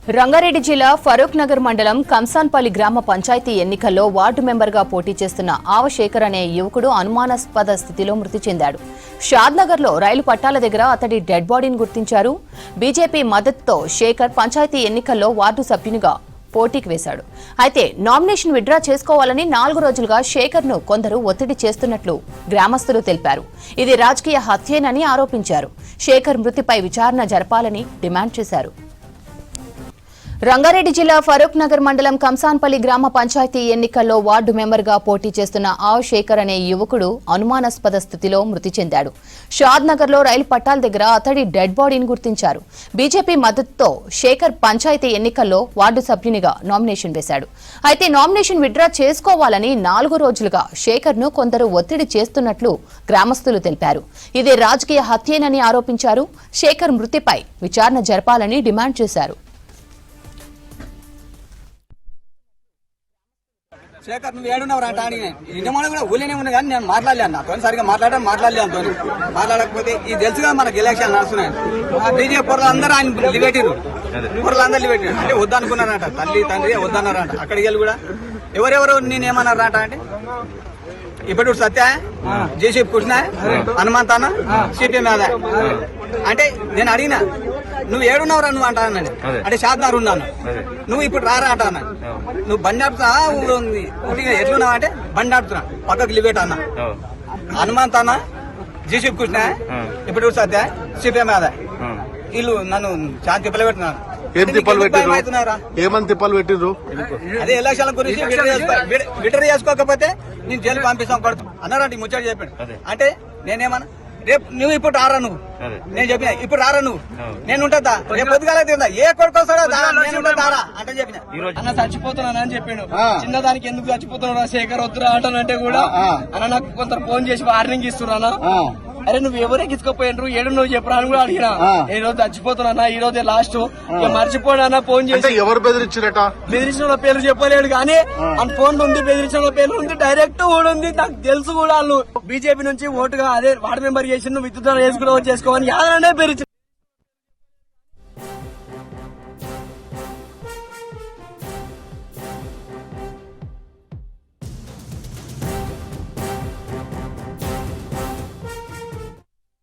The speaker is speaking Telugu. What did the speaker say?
రంగారెడ్డి జిల్లా ఫరూక్ నగర్ మండలం కంసాన్పల్లి గ్రామ పంచాయతీ ఎన్నికల్లో వార్డు మెంబర్గా పోటీ చేస్తున్న ఆవశేఖర్ అనే యువకుడు అనుమానాస్పద స్థితిలో మృతి చెందాడు. షాద్నగర్లో రైలు పట్టాల దగ్గర అతడి డెడ్ బాడీని గుర్తించారు. బీజేపీ మద్దతుతో శేఖర్ పంచాయతీ ఎన్నికల్లో వార్డు సభ్యునిగా పోటీకి వేశాడు. అయితే నామినేషన్ విత్డ్రా చేసుకోవాలని 4 రోజులుగా శేఖర్ ను కొందరు ఒత్తిడి చేస్తున్నట్లు గ్రామస్తులు తెలిపారు. ఇది రాజకీయ హత్యేనని ఆరోపించారు. శేఖర్ మృతిపై విచారణ జరపాలని డిమాండ్ చేశారు. రంగారెడ్డి జిల్లా ఫరూక్ నగర్ మండలం కంసాన్పల్లి గ్రామ పంచాయతీ ఎన్నికల్లో వార్డు మెంబర్గా పోటీ చేస్తున్న ఆవశేఖర్ అనే యువకుడు అనుమానాస్పద స్థితిలో మృతి చెందాడు. షాద్నగర్లో రైలు పట్టాల దగ్గర అతడి డెడ్ బాడీని గుర్తించారు. బీజేపీ మద్దతుతో శేఖర్ పంచాయతీ ఎన్నికల్లో వార్డు సభ్యునిగా నామినేషన్ వేశాడు. అయితే నామినేషన్ విత్డ్రా చేసుకోవాలని 4 రోజులుగా శేఖర్ ను కొందరు ఒత్తిడి చేస్తున్నట్లు గ్రామస్తులు తెలిపారు. ఇది రాజకీయ హత్యేనని ఆరోపించారు. శేఖర్ మృతిపై విచారణ జరపాలని డిమాండ్ చేశారు. శేఖర్ నువ్వు ఏడున్నావు రా అని నిజమైన కూడా ఊళ్ళనే ఉన్నా కానీ నేను మాట్లాడలేను నాతో సరిగ్గా మాట్లాడలేను మాట్లాడకపోతే ఇది తెలుసుగా మనకి ఎలక్షన్ నడుస్తున్నాయి. బీజేపీ పొరలందరూ ఆయన లిబెట్టిరు అంటే వద్దనుకున్నారంట, తల్లి తండ్రి వద్దన్నారంట. అక్కడికి వెళ్ళి కూడా ఎవరెవరు నేనేమన్నారంట అంటే ఇప్పుడు సత్య జేసీ కృష్ణ హనుమంతాన సిపిఎం యాద అంటే నేను అడిగినా నువ్వు ఏడున్నావురా నువ్వు అంటా అన్నాడు. అంటే షాద్నగర్ ఉన్నాను, నువ్వు ఇప్పుడు రారా అంటా అన్నాడు. నువ్వు బండి ఆడుతున్నా ఎట్లున్నావు అంటే బండి ఆడుతున్నా పక్కకి లిబేట్ అన్నా హనుమంతాన జేసీ కృష్ణ ఇప్పుడు సత్య సిపిఎం యాద వీళ్ళు నన్ను చాలా తిప్పలు పెట్టినారు. ఏమని తిప్పలు పెట్టిండ్రు? అదే ఎలక్షన్ల గురించి విడ్రా చేసుకోకపోతే నేను జైలు పంపిస్తాం కొడుతు అన్నారంటే ముచ్చట చెప్పాడు. అంటే నేనేమన్నా రేపు నువ్వు ఇప్పుడు రారా నువ్వు నేను చెప్పిన ఇప్పుడు రారా నువ్వు నేను ఉంటుందా రేపు పొద్దుగాల తిందా ఏ కొడుకు వస్తాడో దారా అంటే చెప్పిన అన్న చచ్చిపోతున్నానని చెప్పిండు. చిన్నదానికి ఎందుకు చచ్చిపోతున్నాడు శేఖర్ వద్దురా అంటానంటే కూడా అన్న నాకు కొంత ఫోన్ చేసి వార్నింగ్ ఇస్తున్నా. అరే నువ్వు ఎవరే గిచ్చుకోపోయినరు ఏడు నువ్వు చెప్పరా అని కూడా అడిగినా. ఈ రోజు చచ్చిపోతున్నా ఈ రోజే లాస్ట్ మర్చిపోయినా ఫోన్ చేసి ఎవరు బెదిరించారట? బెదిరించిన పేర్లు చెప్పలేడు కానీ మన ఫోన్ ఉంది, బెదిరించిన పేర్లు ఉంది, డైరెక్ట్ కూడా ఉంది. నాకు తెలుసు కూడా వాళ్ళు బీజేపీ నుంచి ఓటుగా అదే వార్డు మెంబర్ చేసి నువ్వు విత్డ్రా చేసుకోవని యాదనే బెదిరించారు.